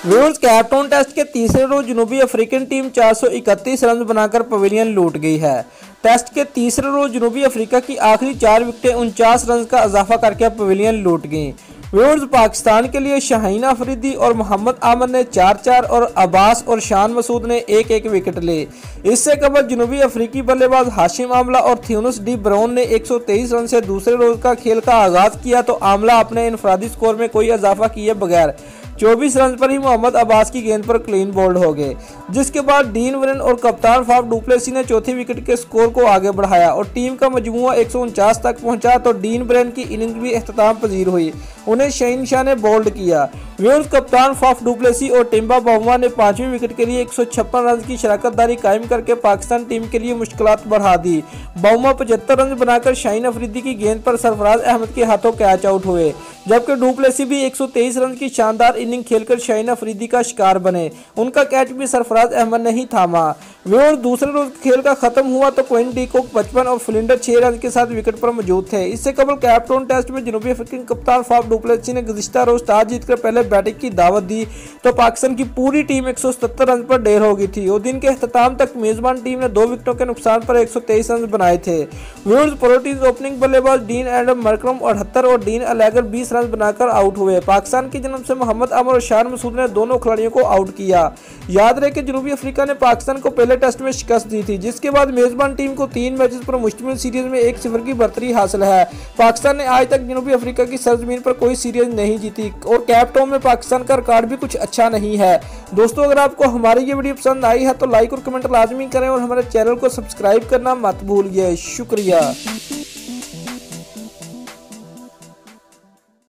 Viewers, Cape Town test के तीसरे रोज जनूबी अफ्रीकन टीम 431 रन बनाकर पवेलियन लूट गई है। टेस्ट के तीसरे रोज जनूबी अफ्रीका की आखिरी 4 विकेटें 49 रन का इजाफा करके पवेलियन लूट गईं। व्यूअर्स, पाकिस्तान के लिए शाहीन अफरीदी और मोहम्मद आमर ने 4-4 और अब्बास और शान मसूद ने 1-1 विकेट ले। इससे कबल जनूबी अफ्रीकी बल्लेबाज हाशिम आमला और थियोनस डी ब्राउन ने 123 रन से दूसरे रोज का खेल का आगाज किया तो आमला अपने इनफरादी स्कोर में कोई इजाफा किए बगैर 24 रन पर ही मोहम्मद अब्बास की गेंद पर क्लीन बोल्ड हो गए, जिसके बाद डीन वरेन और कप्तान फाफ डु प्लेसी ने चौथी विकेट के स्कोर को आगे बढ़ाया और टीम का मजमूआ 149 तक पहुंचा तो डीन वरेन की इनिंग्स भी इख्तिताम पजीर हुई, उन्हें शहनशाह ने बोल्ड किया। व्यूअर्स, कप्तान फाफ डु प्लेसी और टिम्बा बाउमा ने 5वीं विकेट के लिए 156 रन की शराकतदारी कायम करके पाकिस्तान टीम के लिए मुश्किलात बढ़ा दी। बाउमा 75 रन बनाकर शाहीन अफरीदी की गेंद पर सरफराज अहमद के हाथों कैच आउट हुए, जबकि डु प्लेसी भी 123 रन की शानदार इनिंग खेलकर शाहीन अफरीदी का शिकार बने। उनका कैच भी सरफराज अहमद ने ही थामा। व्यूअर्स, दूसरे रोज खेल का खत्म हुआ तो क्विन डी कॉक 55 और फ्लिंडर 6 रन के साथ विकेट पर मौजूद थे। इससे कबल कैपटाउन टेस्ट में जनूबी अफ्रीकन कप्तान फाफ डु प्लेसी ने गुज़िश्ता रोज टॉस जीतकर पहले बैटिंग की दावत दी तो पाकिस्तान की पूरी टीम 177 रन पर ढेर हो गई थी और दिन के अख्ताम तक मेजबान टीम ने 2 विकेटों के नुकसान पर 123 रन बनाए थे। व्यूअर्स, प्रोटीज ओपनिंग बल्लेबाज डीन एडम मरकरम 78 और डीन अलेगर 20 रन बनाकर आउट हुए। पाकिस्तान की जानब से मोहम्मद आमर और शान मसूद ने दोनों खिलाड़ियों को आउट किया। याद रहे कि जनूबी अफ्रीका ने पाकिस्तान को पहले टेस्ट में शिकस्त दी थी, जिसके बाद मेजबान टीम को 3 मैचेस पर मुश्तमिल सीरीज में 1-0 की बढ़तरी हासिल है। पाकिस्तान ने आज तक जनूबी अफ्रीका की सरजमीन पर कोई सीरीज नहीं जीती और कैपटाउन में पाकिस्तान का रिकॉर्ड भी कुछ अच्छा नहीं है। दोस्तों, अगर आपको हमारी ये वीडियो पसंद आई है तो लाइक और कमेंट लाजमी करें और हमारे चैनल को सब्सक्राइब करना मत भूलिए। शुक्रिया।